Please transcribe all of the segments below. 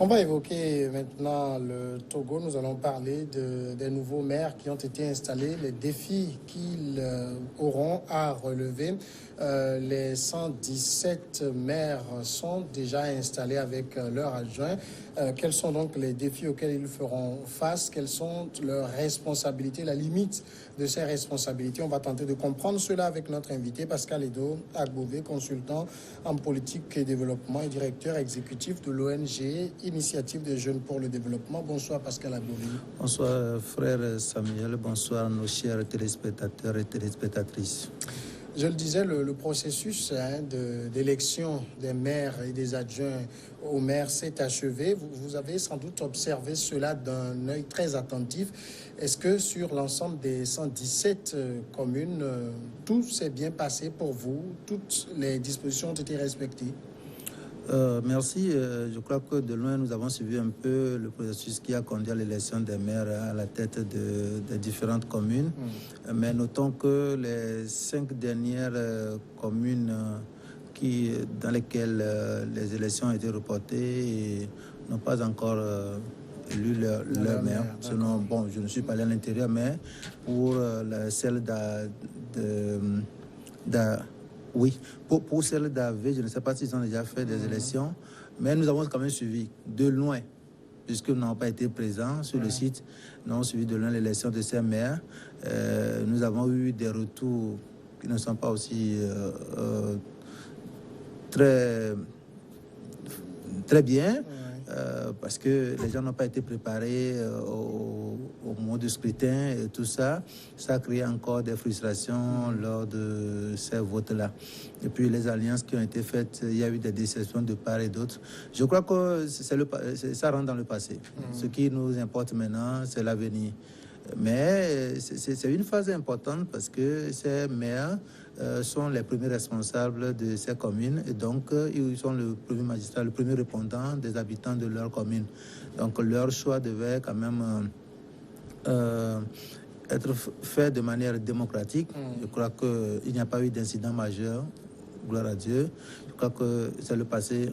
On va évoquer maintenant le Togo. Nous allons parler des nouveaux maires qui ont été installés, les défis qu'ils auront à relever. Les 117 maires sont déjà installés avec leurs adjoints. Quels sont donc les défis auxquels ils feront face? Quelles sont leurs responsabilités, la limite de ces responsabilités? On va tenter de comprendre cela avec notre invité Pascal Edo Agbové, consultant en politique et développement et directeur exécutif de l'ONG Initiative des Jeunes pour le Développement. Bonsoir Pascal Agbové. Bonsoir frère Samuel, bonsoir nos chers téléspectateurs et téléspectatrices. Je le disais, le processus d'élection des maires et des adjoints aux maires s'est achevé. Vous avez sans doute observé cela d'un œil très attentif. Est-ce que sur l'ensemble des 117 communes, tout s'est bien passé pour vous? Toutes les dispositions ont été respectées? Merci. Je crois que de loin, nous avons suivi un peu le processus qui a conduit à l'élection des maires à la tête des différentes communes. Mais notons que les 5 dernières communes dans lesquelles les élections ont été reportées n'ont pas encore élu leur maire. Sinon, bon, je ne suis pas allé à l'intérieur, mais pour celle oui, pour celle d'AV, je ne sais pas s'ils ont déjà fait des élections, mais nous avons quand même suivi de loin, puisque nous n'avons pas été présents sur le site, nous avons suivi de loin l'élection de ces maires. Nous avons eu des retours qui ne sont pas aussi très bien. Parce que les gens n'ont pas été préparés au moment du scrutin et tout ça. Ça a créé encore des frustrations lors de ces votes-là. Et puis les alliances qui ont été faites, il y a eu des déceptions de part et d'autre. Je crois que ça rentre dans le passé. Ce qui nous importe maintenant, c'est l'avenir. Mais c'est une phase importante parce que ces maires sont les premiers responsables de ces communes et donc ils sont le premier magistrat, le premier répondant des habitants de leur commune. Donc leur choix devait quand même être fait de manière démocratique. Je crois qu'il n'y a pas eu d'incident majeur, gloire à Dieu. Je crois que c'est le passé,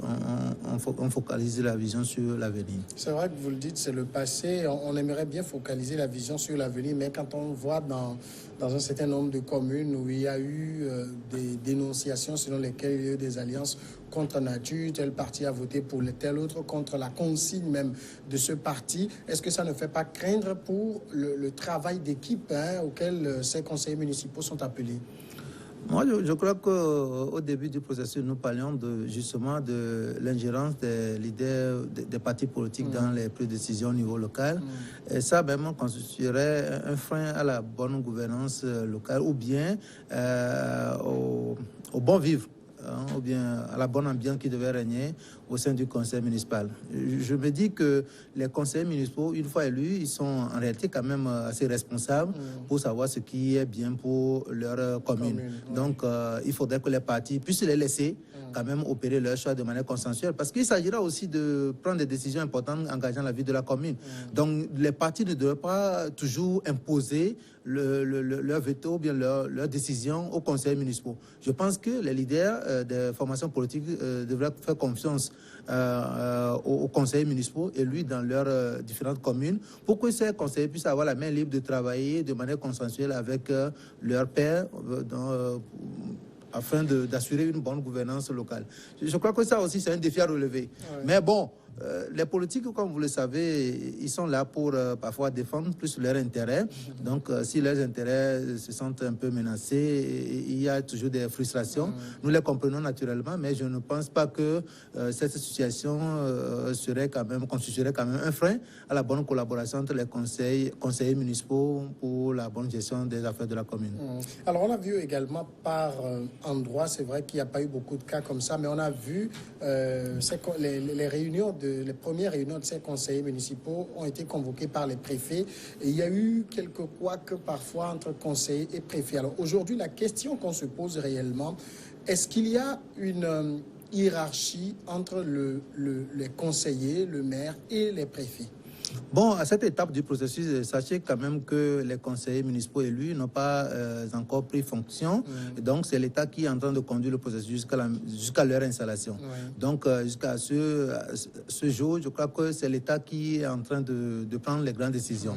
on focalise la vision sur l'avenir. C'est vrai que vous le dites, c'est le passé. On aimerait bien focaliser la vision sur l'avenir, mais quand on voit dans un certain nombre de communes où il y a eu des dénonciations selon lesquelles il y a eu des alliances contre nature, tel parti a voté pour tel autre, contre la consigne même de ce parti, est-ce que ça ne fait pas craindre pour le travail d'équipe auquel ces conseillers municipaux sont appelés? Moi, je crois qu'au début du processus, nous parlions justement de l'ingérence des leaders des partis politiques dans les prises de décision au niveau local. Et ça, vraiment, constituerait un frein à la bonne gouvernance locale ou bien au bon vivre. Ou bien à la bonne ambiance qui devait régner au sein du conseil municipal. Je me dis que les conseillers municipaux, une fois élus, ils sont en réalité quand même assez responsables pour savoir ce qui est bien pour leur commune. Donc, il faudrait que les partis puissent les laisser quand même opérer leur choix de manière consensuelle parce qu'il s'agira aussi de prendre des décisions importantes engageant la vie de la commune. Donc, les partis ne devraient pas toujours imposer leur veto ou bien leur décision aux conseillers municipaux. Je pense que les leaders des formations politiques devraient faire confiance aux conseillers municipaux élus dans leurs différentes communes pour que ces conseillers puissent avoir la main libre de travailler de manière consensuelle avec leurs pairs afin d'assurer une bonne gouvernance locale. Je crois que ça aussi, c'est un défi à relever. Mais bon, les politiques, comme vous le savez, ils sont là pour parfois défendre plus leurs intérêts. Donc, si leurs intérêts se sentent un peu menacés, il y a toujours des frustrations. Nous les comprenons naturellement, mais je ne pense pas que cette situation constituerait quand même un frein à la bonne collaboration entre les conseillers municipaux pour la bonne gestion des affaires de la commune. Alors, on a vu également par endroits, c'est vrai qu'il n'y a pas eu beaucoup de cas comme ça, mais on a vu les premières réunions de ces conseillers municipaux ont été convoquées par les préfets et il y a eu quelques couacs parfois entre conseillers et préfets. Alors aujourd'hui, la question qu'on se pose réellement, est-ce qu'il y a une hiérarchie entre les conseillers, le maire et les préfets? Bon, à cette étape du processus, sachez quand même que les conseillers municipaux élus n'ont pas encore pris fonction. Donc, c'est l'État qui est en train de conduire le processus jusqu'à leur installation. Donc, jusqu'à ce jour, je crois que c'est l'État qui est en train de prendre les grandes décisions.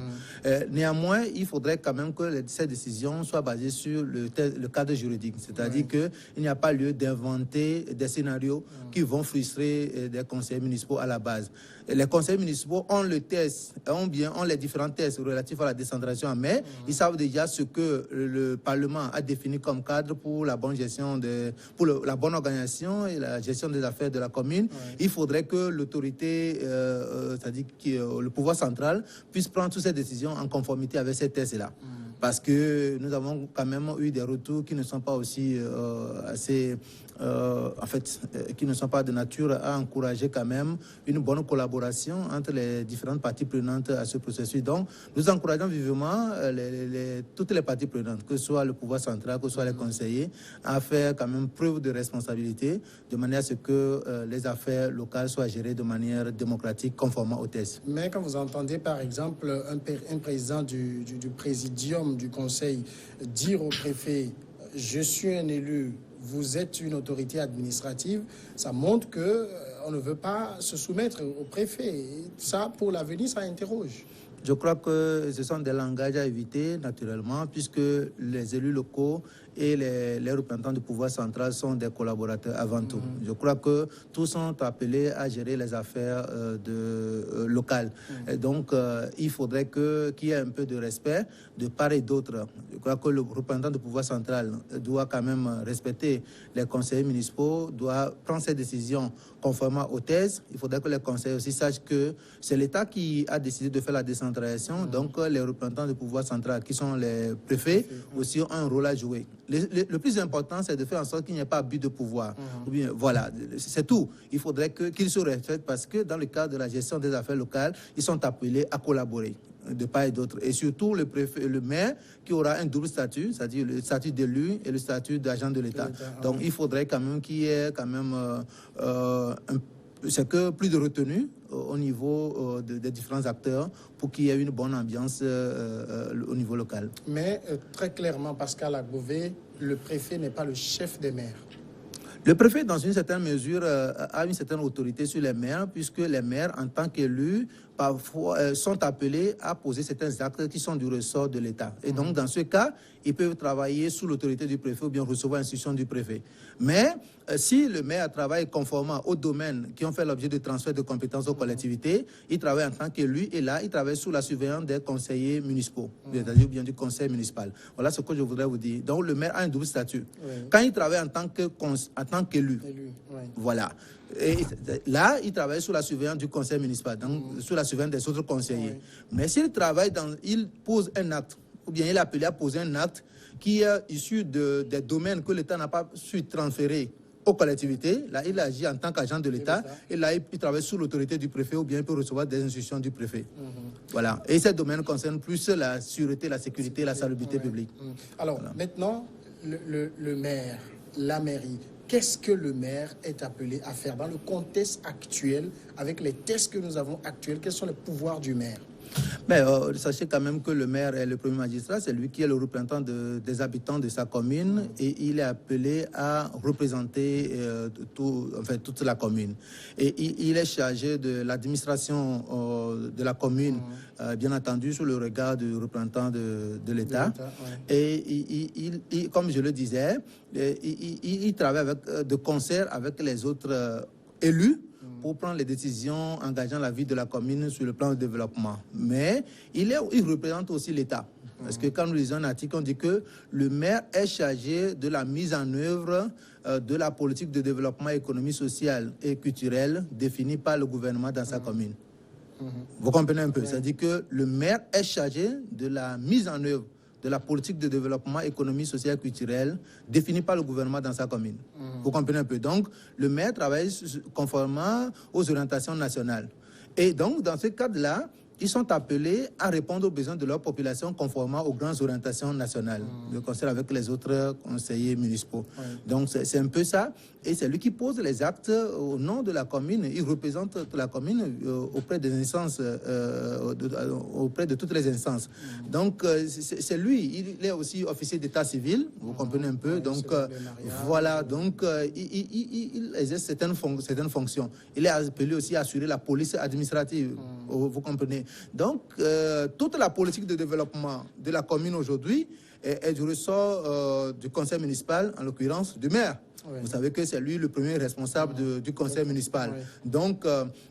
Néanmoins, il faudrait quand même que ces décisions soient basées sur le cadre juridique. C'est-à-dire qu'il n'y a pas lieu d'inventer des scénarios qui vont frustrer des conseillers municipaux à la base. Les conseillers municipaux ont les différents tests relatifs à la décentralisation en mer. Ils savent déjà ce que le Parlement a défini comme cadre pour la bonne gestion, la bonne organisation et la gestion des affaires de la commune. Il faudrait que l'autorité, c'est-à-dire le pouvoir central, puisse prendre toutes ces décisions en conformité avec ces tests-là. Parce que nous avons quand même eu des retours qui ne sont pas aussi assez... qui ne sont pas de nature à encourager quand même une bonne collaboration entre les différentes parties prenantes à ce processus. Donc, nous encourageons vivement toutes les parties prenantes, que ce soit le pouvoir central, que ce soit les conseillers, à faire quand même preuve de responsabilité, de manière à ce que les affaires locales soient gérées de manière démocratique, conformément aux tests. Mais quand vous entendez, par exemple, un président du présidium du conseil dire au préfet « Je suis un élu », vous êtes une autorité administrative, ça montre qu'on ne veut pas se soumettre au préfet. Et ça, pour l'avenir, ça interroge. Je crois que ce sont des langages à éviter, naturellement, puisque les élus locaux et les représentants du pouvoir central sont des collaborateurs avant tout. Je crois que tous sont appelés à gérer les affaires locales. Et donc, il faudrait qu'il y ait un peu de respect de part et d'autre. Je crois que le représentant du pouvoir central doit quand même respecter les conseillers municipaux, doit prendre ses décisions conformément aux thèses. Il faudrait que les conseillers aussi sachent que c'est l'État qui a décidé de faire la décentralisation. Donc, les représentants du pouvoir central, qui sont les préfets, aussi ont un rôle à jouer. Le plus important, c'est de faire en sorte qu'il n'y ait pas abus de pouvoir. Ou bien, voilà, c'est tout. Il faudrait qu'ils se respectent parce que dans le cadre de la gestion des affaires locales, ils sont appelés à collaborer de part et d'autre. Et surtout le préfet, le maire, qui aura un double statut, c'est-à-dire le statut d'élu et le statut d'agent de l'État. Donc, il faudrait quand même qu'il y ait quand même c'est que plus de retenue au niveau des différents acteurs pour qu'il y ait une bonne ambiance au niveau local. Mais très clairement, Pascal Agbové, le préfet n'est pas le chef des maires. Le préfet, dans une certaine mesure, a une certaine autorité sur les maires, puisque les maires, en tant qu'élus, parfois sont appelés à poser certains actes qui sont du ressort de l'État. Et donc, dans ce cas, ils peuvent travailler sous l'autorité du préfet ou bien recevoir l'instruction du préfet. Mais si le maire travaille conformément aux domaines qui ont fait l'objet de transfert de compétences aux collectivités, il travaille en tant qu'élu et là, il travaille sous la surveillance des conseillers municipaux, c'est-à-dire bien du conseil municipal. Voilà ce que je voudrais vous dire. Donc, le maire a un double statut. Quand il travaille en tant qu'élu, voilà. Et là, il travaille sous la surveillance du conseil municipal, donc sous la surveillance des autres conseillers. Mais s'il travaille il pose un acte, ou bien il est appelé à poser un acte qui est issu des domaines que l'État n'a pas su transférer aux collectivités, là, il agit en tant qu'agent de l'État, et là, il travaille sous l'autorité du préfet, ou bien il peut recevoir des instructions du préfet. Voilà. Et ces domaines concernent plus la sûreté, la sécurité, la salubrité publique. Alors, maintenant, le maire, la mairie, qu'est-ce que le maire est appelé à faire dans le contexte actuel, avec les tests que nous avons actuels? Quels sont les pouvoirs du maire? Mais sachez quand même que le maire est le premier magistrat, c'est lui qui est le représentant des habitants de sa commune et il est appelé à représenter toute la commune. Et il est chargé de l'administration de la commune, bien entendu, sous le regard du représentant de l'État. Et comme je le disais, il travaille de concert avec les autres élus pour prendre les décisions engageant la vie de la commune sur le plan de développement. Mais il représente aussi l'État. Parce que quand nous lisons un article, on dit que le maire est chargé de la mise en œuvre de la politique de développement économique, social et culturel définie par le gouvernement dans sa commune. Vous comprenez un peu? C'est-à-dire que le maire est chargé de la mise en œuvre de la politique de développement économique, social et culturel définie par le gouvernement dans sa commune. Vous comprenez un peu? Donc, le maire travaille conformément aux orientations nationales. Et donc, dans ce cadre-là, ils sont appelés à répondre aux besoins de leur population conformément aux grandes orientations nationales, de concert avec les autres conseillers municipaux. Donc, c'est un peu ça. Et c'est lui qui pose les actes au nom de la commune. Il représente la commune auprès des instances, auprès de toutes les instances. Donc, c'est lui. Il est aussi officier d'état civil, vous comprenez un peu. Donc, voilà. Donc, il exerce certaines fonctions. Il est appelé aussi à assurer la police administrative, vous comprenez. Donc, toute la politique de développement de la commune aujourd'hui est du ressort du conseil municipal, en l'occurrence du maire. Vous savez que c'est lui le premier responsable du conseil municipal. Donc,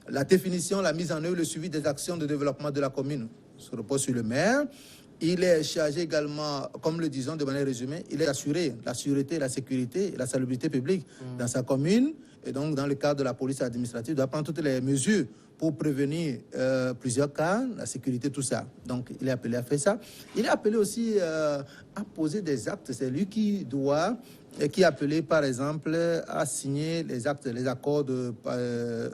la définition, la mise en œuvre, le suivi des actions de développement de la commune se repose sur le maire. Il est chargé également, comme le disons de manière résumée, il est d'assurer la sûreté, la sécurité et la salubrité publique dans sa commune. Et donc, dans le cadre de la police administrative, il doit prendre toutes les mesures pour prévenir plusieurs cas, la sécurité, tout ça. Donc, il est appelé à faire ça. Il est appelé aussi à poser des actes. C'est lui qui doit, qui est appelé, par exemple, à signer les actes, les accords de,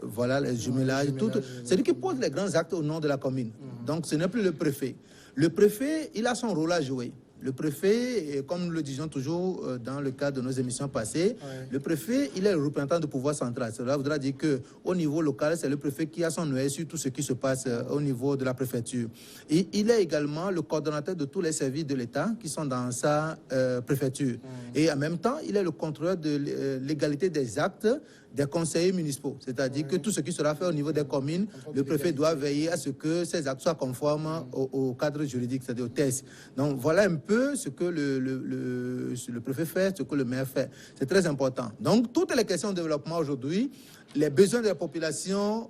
voilà, les jumelages, tout. C'est lui qui pose les grands actes au nom de la commune. Donc, ce n'est plus le préfet. Le préfet, il a son rôle à jouer. Le préfet, comme nous le disions toujours dans le cadre de nos émissions passées, le préfet, il est le représentant du pouvoir central. Cela voudra dire qu'au niveau local, c'est le préfet qui a son œil sur tout ce qui se passe au niveau de la préfecture. Et il est également le coordonnateur de tous les services de l'État qui sont dans sa préfecture. Et en même temps, il est le contrôleur de l'égalité des actes des conseillers municipaux. C'est-à-dire que tout ce qui sera fait au niveau des communes, le préfet doit veiller à ce que ces actes soient conformes au cadre juridique, c'est-à-dire au texte. Donc voilà un peu ce que le préfet fait, ce que le maire fait. C'est très important. Donc toutes les questions de développement aujourd'hui, les besoins de la population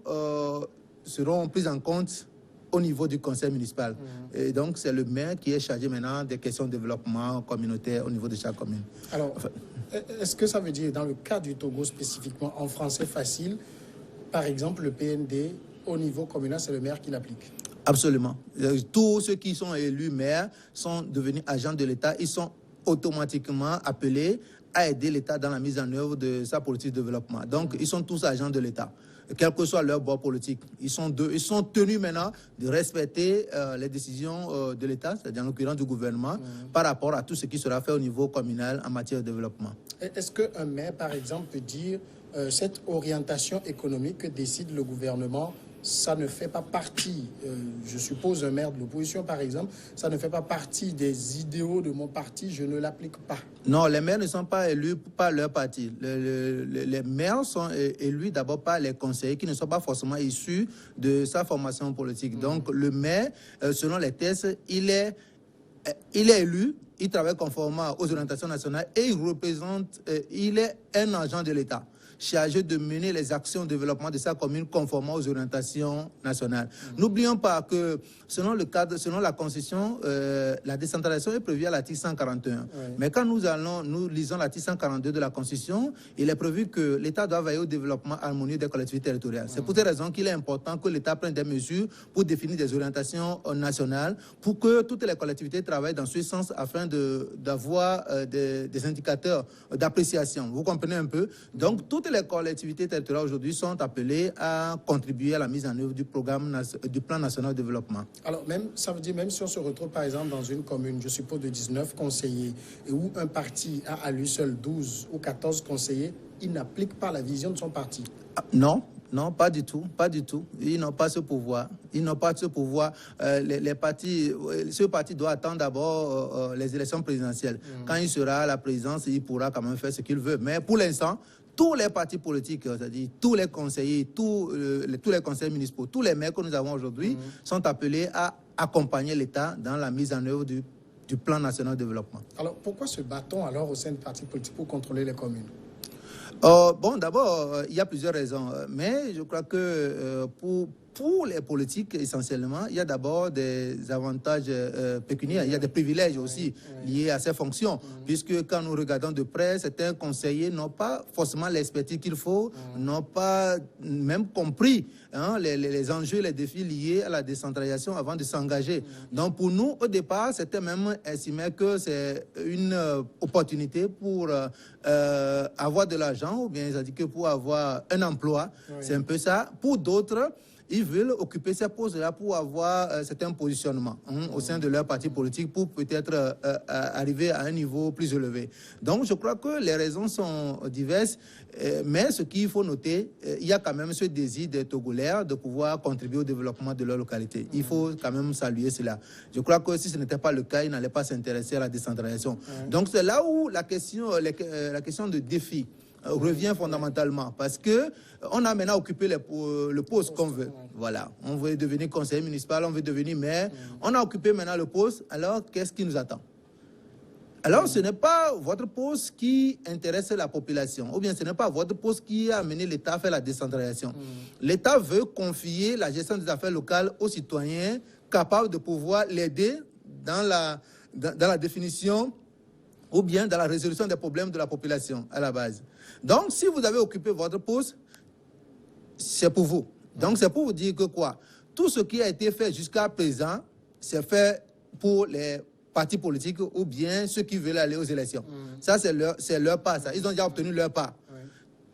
seront pris en compte au niveau du conseil municipal. Et donc, c'est le maire qui est chargé maintenant des questions de développement communautaire au niveau de chaque commune. Alors, est-ce que ça veut dire, dans le cas du Togo spécifiquement, en français facile, par exemple, le PND, au niveau communal, c'est le maire qui l'applique? Absolument. Tous ceux qui sont élus maires sont devenus agents de l'État. Ils sont automatiquement appelés à aider l'État dans la mise en œuvre de sa politique de développement. Donc, ils sont tous agents de l'État. Quel que soit leur bord politique, ils sont tenus maintenant de respecter les décisions de l'État, c'est-à-dire en l'occurrence du gouvernement, par rapport à tout ce qui sera fait au niveau communal en matière de développement. Est-ce qu'un maire, par exemple, peut dire cette orientation économique que décide le gouvernement, ça ne fait pas partie, je suppose un maire de l'opposition par exemple, ça ne fait pas partie des idéaux de mon parti, je ne l'applique pas? Non, les maires ne sont pas élus par leur parti. Les maires sont élus d'abord par les conseillers qui ne sont pas forcément issus de sa formation politique. Donc le maire, selon les tests, il est élu, il travaille conformément aux orientations nationales et il représente, il est un agent de l'État chargé de mener les actions de développement de sa commune conformément aux orientations nationales. N'oublions pas que selon le cadre, selon la Constitution, la décentralisation est prévue à l'article 141. Mais quand nous lisons l'article 142 de la Constitution, il est prévu que l'État doit veiller au développement harmonieux des collectivités territoriales. C'est pour cette raison qu'il est important que l'État prenne des mesures pour définir des orientations nationales, pour que toutes les collectivités travaillent dans ce sens afin d'avoir des indicateurs d'appréciation. Vous comprenez un peu? Donc, toutes les collectivités territoriales aujourd'hui sont appelées à contribuer à la mise en œuvre du programme du plan national de développement. Alors, ça veut dire même si on se retrouve par exemple dans une commune, je suppose de 19 conseillers, et où un parti a à lui seul 12 ou 14 conseillers, il n'applique pas la vision de son parti? Non. Non, pas du tout, pas du tout. Ils n'ont pas ce pouvoir. Ils n'ont pas ce pouvoir. Les partis, ce parti doit attendre d'abord les élections présidentielles. Quand il sera à la présidence, il pourra quand même faire ce qu'il veut. Mais pour l'instant, tous les partis politiques, c'est-à-dire tous les conseillers, tous les conseils municipaux, tous les maires que nous avons aujourd'hui sont appelés à accompagner l'État dans la mise en œuvre du plan national de développement. Alors, pourquoi se bat-on alors au sein de partis politiques pour contrôler les communes? Bon, d'abord, il y a plusieurs raisons. Mais je crois que pour les politiques, essentiellement, il y a d'abord des avantages pécuniaires. Il y a des privilèges aussi liés à ces fonctions. Puisque quand nous regardons de près, certains conseillers n'ont pas forcément l'expertise qu'il faut, n'ont pas même compris les enjeux, les défis liés à la décentralisation avant de s'engager. Donc pour nous, au départ, c'était même estimé que c'est une opportunité pour avoir de l'argent, ou bien c'est-à-dire que pour avoir un emploi. C'est un peu ça. Pour d'autres, ils veulent occuper ces postes-là pour avoir certains positionnements au sein de leur parti politique pour peut-être arriver à un niveau plus élevé. Donc, je crois que les raisons sont diverses, mais ce qu'il faut noter, il y a quand même ce désir des Togolais de pouvoir contribuer au développement de leur localité. Il faut quand même saluer cela. Je crois que si ce n'était pas le cas, ils n'allaient pas s'intéresser à la décentralisation. Donc, c'est là où la question de défi revient fondamentalement, parce que on a maintenant occupé le poste qu'on veut. Voilà, on veut devenir conseiller municipal, on veut devenir maire. On a occupé maintenant le poste, alors qu'est-ce qui nous attend? Alors, ce n'est pas votre poste qui intéresse la population, ou bien ce n'est pas votre poste qui a amené l'État à faire la décentralisation. L'État veut confier la gestion des affaires locales aux citoyens capables de pouvoir l'aider dans la définition ou bien dans la résolution des problèmes de la population à la base. Donc, si vous avez occupé votre poste, c'est pour vous. Donc, c'est pour vous dire que quoi? Tout ce qui a été fait jusqu'à présent, c'est fait pour les partis politiques ou bien ceux qui veulent aller aux élections. Ça, c'est leur part. Ça. Ils ont déjà obtenu leur part.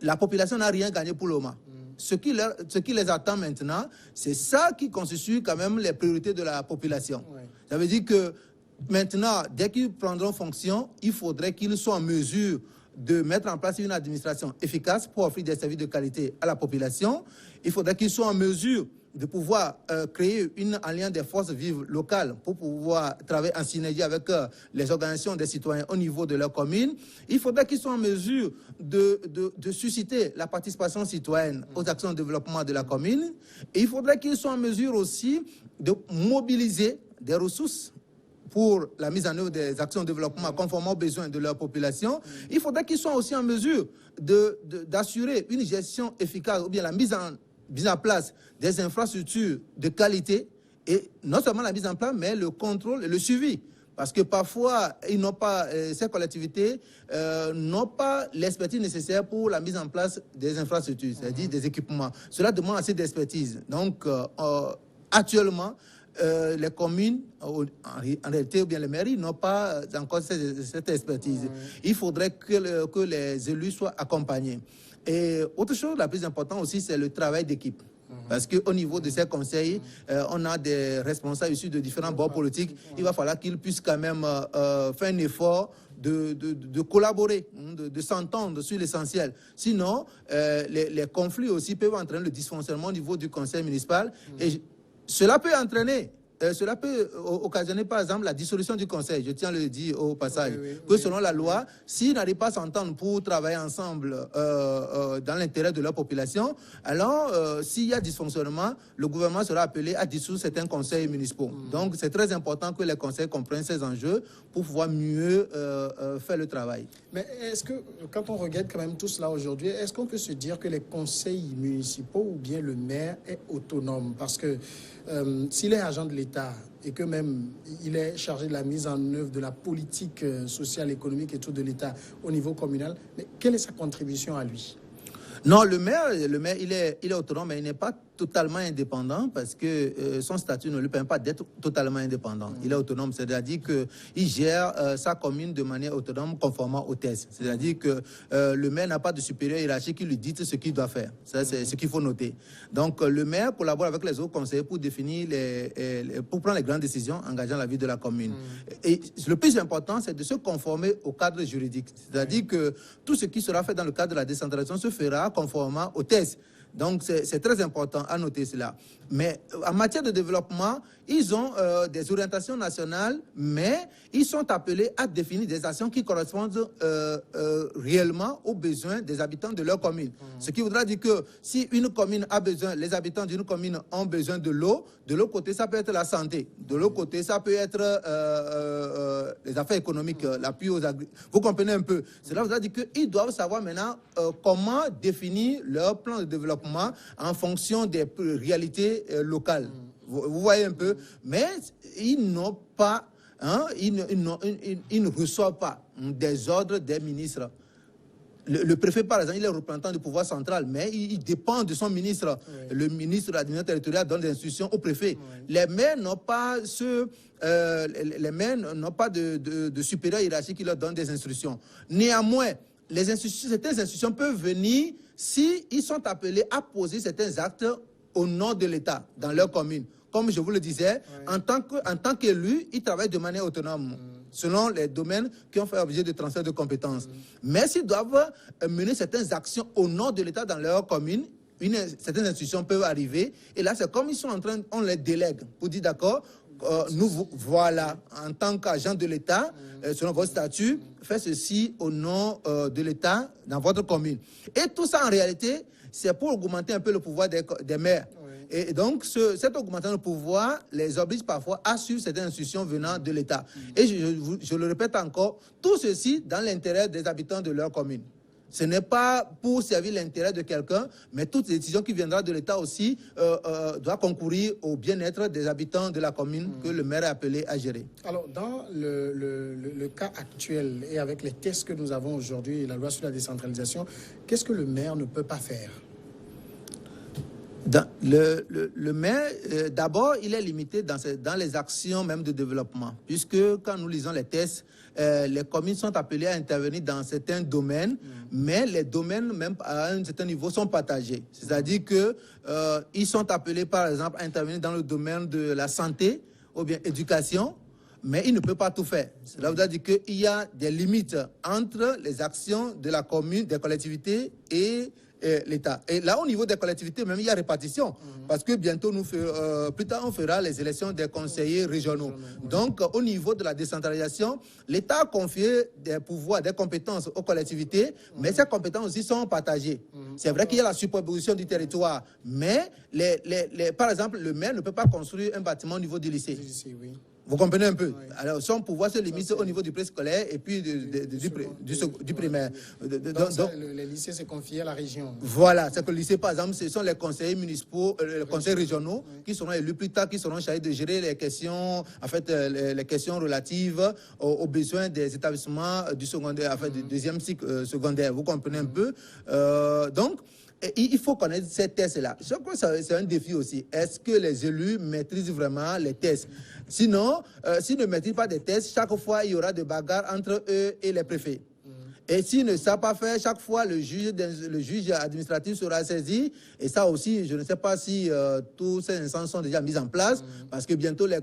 La population n'a rien gagné pour le moment. Ce qui les attend maintenant, c'est ça qui constitue quand même les priorités de la population. Ça veut dire que maintenant, dès qu'ils prendront fonction, il faudrait qu'ils soient en mesure de mettre en place une administration efficace pour offrir des services de qualité à la population. Il faudrait qu'ils soient en mesure de pouvoir créer une alliance des forces vives locales pour pouvoir travailler en synergie avec les organisations des citoyens au niveau de leur commune. Il faudrait qu'ils soient en mesure de susciter la participation citoyenne aux actions de développement de la commune. Et il faudrait qu'ils soient en mesure aussi de mobiliser des ressources pour la mise en œuvre des actions de développement conformément aux besoins de leur population. Il faudrait qu'ils soient aussi en mesure d'assurer une gestion efficace ou bien la mise en place des infrastructures de qualité, et non seulement la mise en place, mais le contrôle et le suivi. Parce que parfois, ces collectivités n'ont pas l'expertise nécessaire pour la mise en place des infrastructures, c'est-à-dire des équipements. Cela demande assez d'expertise. Donc, actuellement, les communes, en réalité, ou bien les mairies, n'ont pas encore cette expertise. Il faudrait que les élus soient accompagnés. Et autre chose, la plus importante aussi, c'est le travail d'équipe. Parce qu'au niveau de ces conseils, on a des responsables issus de différents bords politiques. Il va falloir qu'ils puissent quand même faire un effort de collaborer, de s'entendre sur l'essentiel. Sinon, les conflits aussi peuvent entraîner le dysfonctionnement au niveau du conseil municipal. Et cela peut occasionner, par exemple, la dissolution du conseil. Je tiens à le dire au passage. Selon la loi, s'ils n'arrivent pas à s'entendre pour travailler ensemble dans l'intérêt de leur population, alors, s'il y a dysfonctionnement, le gouvernement sera appelé à dissoudre certains conseils municipaux. Donc, c'est très important que les conseils comprennent ces enjeux pour pouvoir mieux faire le travail. Mais est-ce que, quand on regarde quand même tout cela aujourd'hui, est-ce qu'on peut se dire que les conseils municipaux ou bien le maire est autonome? Parce que s'il est agent de l'État et que même il est chargé de la mise en œuvre de la politique sociale, économique et tout de l'État au niveau communal, mais quelle est sa contribution à lui? Non, le maire, il est autonome, mais il n'est pas totalement indépendant parce que son statut ne lui permet pas d'être totalement indépendant. Il est autonome, c'est-à-dire qu'il gère sa commune de manière autonome conformément aux thèses. C'est-à-dire que le maire n'a pas de supérieur hiérarchique qui lui dit ce qu'il doit faire. Ça, c'est ce qu'il faut noter. Donc, le maire collabore avec les autres conseillers pour définir pour prendre les grandes décisions engageant la vie de la commune. Et le plus important, c'est de se conformer au cadre juridique. C'est-à-dire que tout ce qui sera fait dans le cadre de la décentralisation se fera conformément aux thèses. Donc, c'est très important à noter cela. Mais en matière de développement, ils ont des orientations nationales, mais ils sont appelés à définir des actions qui correspondent réellement aux besoins des habitants de leur commune. Ce qui voudra dire que si une commune a besoin, les habitants d'une commune ont besoin de l'eau, de l'autre côté, ça peut être la santé. De l'autre côté, ça peut être les affaires économiques, l'appui aux agriculteurs. Vous comprenez un peu? Cela voudra dire qu'ils doivent savoir maintenant comment définir leur plan de développement en fonction des réalités locales. Vous voyez un peu? Mais ils n'ont pas, ils ne reçoivent pas des ordres des ministres. Le préfet, par exemple, il est représentant du pouvoir central, mais il dépend de son ministre. Le ministre de l'administration territoriale donne des instructions au préfet. Les maires n'ont pas de supérieur hiérarchique qui leur donne des instructions. Néanmoins, certaines instructions peuvent venir si ils sont appelés à poser certains actes au nom de l'État dans leur commune. Comme je vous le disais, en tant qu'élu, ils travaillent de manière autonome, selon les domaines qui ont fait objet de transfert de compétences. Mais s'ils doivent mener certaines actions au nom de l'État dans leur commune, certaines institutions peuvent arriver. Et là, c'est comme ils sont en train, on les délègue pour dire d'accord, voilà, en tant qu'agent de l'État, selon votre statut, faites ceci au nom de l'État dans votre commune. Et tout ça, en réalité, c'est pour augmenter un peu le pouvoir des maires. Et donc, cette augmentation de pouvoir les oblige parfois à suivre certaines institutions venant de l'État. Et je le répète encore, tout ceci dans l'intérêt des habitants de leur commune. Ce n'est pas pour servir l'intérêt de quelqu'un, mais toute décision qui viendra de l'État aussi doit concourir au bien-être des habitants de la commune que le maire est appelé à gérer. Alors, dans le cas actuel et avec les tests que nous avons aujourd'hui et la loi sur la décentralisation, qu'est-ce que le maire ne peut pas faire? Le maire, d'abord, il est limité dans les actions même de développement, puisque quand nous lisons les tests, les communes sont appelées à intervenir dans certains domaines, mais les domaines, même à un certain niveau, sont partagés. C'est-à-dire qu'ils sont appelés, par exemple, à intervenir dans le domaine de la santé ou bien éducation, mais ils ne peuvent pas tout faire. Cela veut dire qu'il y a des limites entre les actions de la commune, des collectivités et l'État. Et là, au niveau des collectivités, même, il y a répartition. Parce que bientôt, plus tard, on fera les élections des conseillers régionaux. Donc, au niveau de la décentralisation, l'État a confié des pouvoirs, des compétences aux collectivités, mais ces compétences aussi sont partagées. C'est vrai qu'il y a la superposition du territoire, mais, par exemple, le maire ne peut pas construire un bâtiment au niveau du lycée. Vous comprenez un peu? Alors, son pouvoir se limite au niveau du préscolaire et puis du primaire. Donc, les lycées, c'est confié à la région. Voilà, c'est que le lycée, par exemple, ce sont les conseillers municipaux, les conseillers régionaux qui seront élus plus tard, qui seront chargés de gérer les questions, en fait, les questions relatives aux besoins des établissements du secondaire, en fait, du deuxième cycle secondaire. Vous comprenez un peu? Donc, il faut connaître ces tests-là. Je crois que c'est un défi aussi. Est-ce que les élus maîtrisent vraiment les tests? Sinon, s'ils ne maîtrisent pas des tests, chaque fois, il y aura des bagarres entre eux et les préfets. Et s'ils ne savent pas faire, chaque fois, le juge administratif sera saisi. Et ça aussi, je ne sais pas si tous ces instances sont déjà mises en place, parce que bientôt, les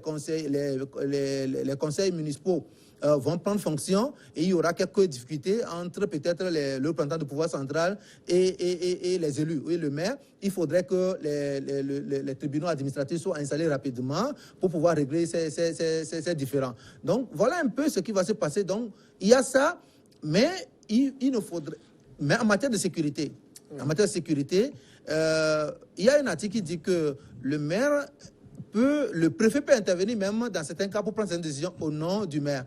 conseils municipaux vont prendre fonction et il y aura quelques difficultés entre peut-être le représentant du pouvoir central et les élus. Oui, le maire, il faudrait que les tribunaux administratifs soient installés rapidement pour pouvoir régler ces différends. Donc, voilà un peu ce qui va se passer. Donc, il y a ça, mais il ne faudrait... Mais en matière de sécurité, il y a un article qui dit que le préfet peut intervenir même dans certains cas pour prendre une décision au nom du maire.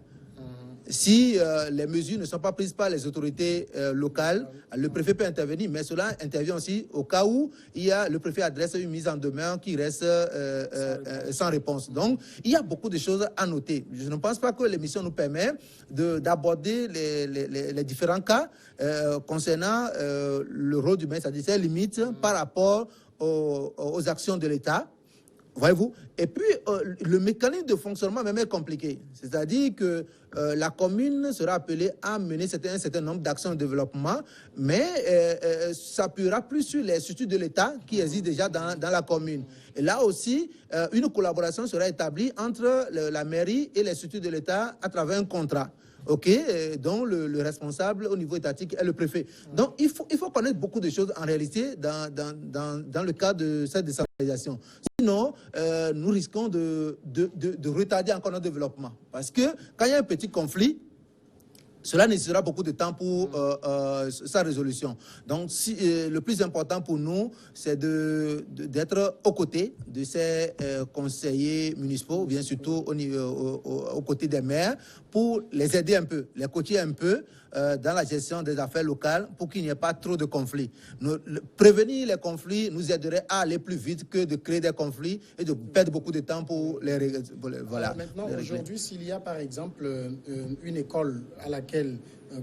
Si les mesures ne sont pas prises par les autorités locales, le préfet peut intervenir, mais cela intervient aussi au cas où le préfet adresse une mise en demeure qui reste sans réponse. Donc, il y a beaucoup de choses à noter. Je ne pense pas que l'émission nous permet d'aborder les différents cas concernant le rôle du maire, c'est-à-dire ses limites par rapport aux actions de l'État. Voyez-vous? Et puis, le mécanisme de fonctionnement même est compliqué. C'est-à-dire que la commune sera appelée à mener un certain nombre d'actions de développement, mais s'appuiera plus sur les structures de l'État qui existent déjà dans la commune. Et là aussi, une collaboration sera établie entre la mairie et les structures de l'État à travers un contrat. dont le responsable au niveau étatique est le préfet. Donc, il faut connaître beaucoup de choses en réalité dans le cadre de cette décentralisation. Sinon, nous risquons de retarder encore notre développement. Parce que quand il y a un petit conflit, cela nécessitera beaucoup de temps pour sa résolution. Donc, le plus important pour nous, c'est d'être aux côtés de ces conseillers municipaux, bien surtout aux côtés des maires, pour les aider un peu, les coacher un peu dans la gestion des affaires locales pour qu'il n'y ait pas trop de conflits. Prévenir les conflits nous aiderait à aller plus vite que de créer des conflits et de perdre beaucoup de temps pour les régler. Voilà. Maintenant, aujourd'hui, s'il y a par exemple une école à laquelle,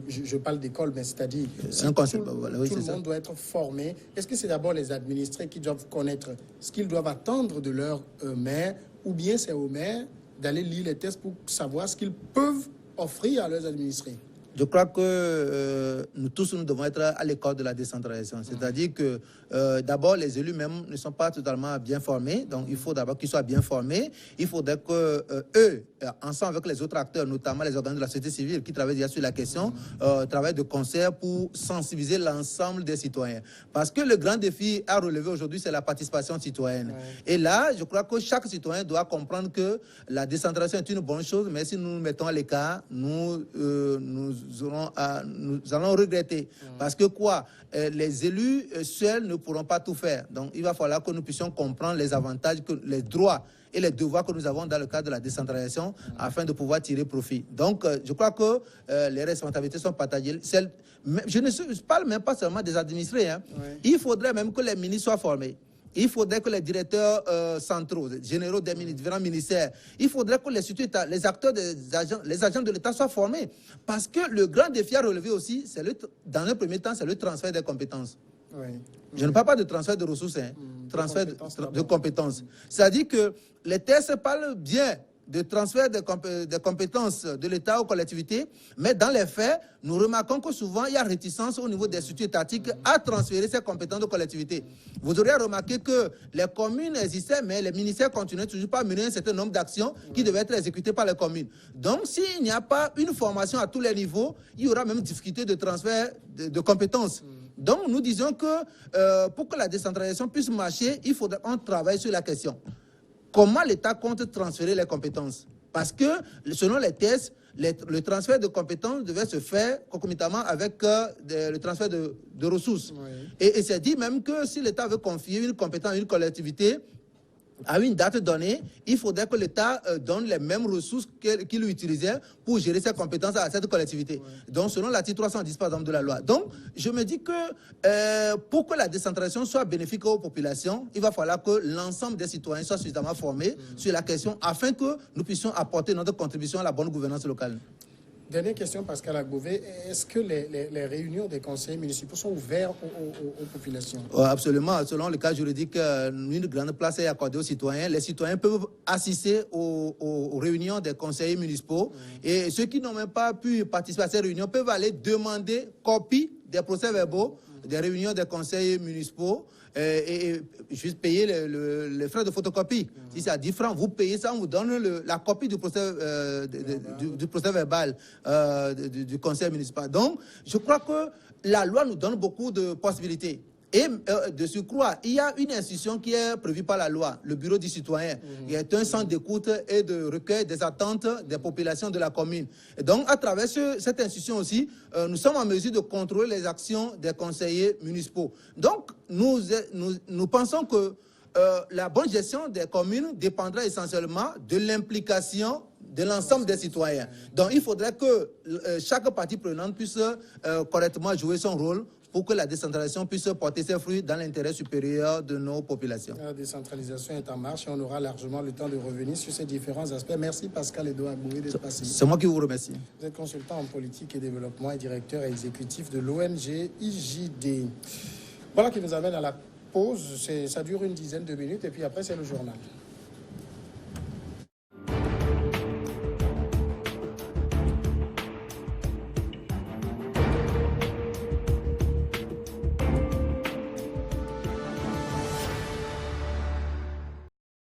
je parle d'école, mais c'est-à-dire tout le monde doit être formé, est-ce que c'est d'abord les administrés qui doivent connaître ce qu'ils doivent attendre de leur maire, ou bien c'est aux maires d'aller lire les tests pour savoir ce qu'ils peuvent offrir à leurs administrés? Je crois que nous tous, nous devons être à l'école de la décentralisation. C'est-à-dire que d'abord, les élus même ne sont pas totalement bien formés. Donc, il faut d'abord qu'ils soient bien formés. Il faudrait que eux, ensemble avec les autres acteurs, notamment les organismes de la société civile qui travaillent déjà sur la question, travaillent de concert pour sensibiliser l'ensemble des citoyens. Parce que le grand défi à relever aujourd'hui, c'est la participation citoyenne. Et là, je crois que chaque citoyen doit comprendre que la décentralisation est une bonne chose, mais si nous nous mettons à l'écart, nous allons regretter. Parce que quoi? Les élus seuls ne pourront pas tout faire. Donc, il va falloir que nous puissions comprendre les avantages, les droits et les devoirs que nous avons dans le cadre de la décentralisation afin de pouvoir tirer profit. Donc, je crois que les responsabilités sont partagées. Je ne parle même pas seulement des administrés. Hein. Il faudrait même que les ministres soient formés. Il faudrait que les directeurs centraux, généraux des différents ministères, il faudrait que les acteurs, les agents de l'État soient formés. Parce que le grand défi à relever aussi, dans un premier temps, c'est le transfert des compétences. Je ne parle pas de transfert de ressources, transfert de compétences. C'est-à-dire que les tests parlent bien de transfert de compétences de l'État aux collectivités, mais dans les faits, nous remarquons que souvent, il y a réticence au niveau des structures étatiques à transférer ces compétences aux collectivités. Vous aurez remarqué que les communes existaient, mais les ministères continuaient toujours pas à mener un certain nombre d'actions qui devaient être exécutées par les communes. Donc, s'il n'y a pas une formation à tous les niveaux, il y aura même difficulté de transfert de compétences. Donc, nous disons que pour que la décentralisation puisse marcher, il faudra qu'on travaille sur la question. Comment l'État compte transférer les compétences? Parce que, selon les tests, le transfert de compétences devait se faire concomitamment avec le transfert de ressources. Et c'est dit même que si l'État veut confier une compétence à une collectivité, à une date donnée, il faudrait que l'État donne les mêmes ressources qu'il utilisait pour gérer ses compétences à cette collectivité. Donc, selon l'article 310, par exemple, de la loi. Donc, je me dis que pour que la décentralisation soit bénéfique aux populations, il va falloir que l'ensemble des citoyens soient suffisamment formés sur la question afin que nous puissions apporter notre contribution à la bonne gouvernance locale. Dernière question, Pascal Agbové. Est-ce que les réunions des conseils municipaux sont ouvertes aux populations? Absolument. Selon le cas juridique, une grande place est accordée aux citoyens. Les citoyens peuvent assister aux réunions des conseillers municipaux. Et ceux qui n'ont même pas pu participer à ces réunions peuvent aller demander copie des procès-verbaux des réunions des conseils municipaux et juste payer les frais de photocopie. Si c'est à 10 francs, vous payez ça, on vous donne la copie du procès, du procès verbal du conseil municipal. Donc, je crois que la loi nous donne beaucoup de possibilités. Et de surcroît, il y a une institution qui est prévue par la loi, le bureau du citoyen, qui est un centre d'écoute et de recueil des attentes des populations de la commune. Et donc, à travers cette institution aussi, nous sommes en mesure de contrôler les actions des conseillers municipaux. Donc, nous pensons que la bonne gestion des communes dépendra essentiellement de l'implication de l'ensemble des citoyens. Donc, il faudrait que chaque partie prenante puisse correctement jouer son rôle pour que la décentralisation puisse porter ses fruits dans l'intérêt supérieur de nos populations. La décentralisation est en marche et on aura largement le temps de revenir sur ces différents aspects. Merci Pascal Edouard Agbové d'être passé. C'est moi qui vous remercie. Vous êtes consultant en politique et développement et directeur exécutif de l'ONG IJD. Voilà qui nous amène à la pause. Ça dure une dizaine de minutes et puis après c'est le journal.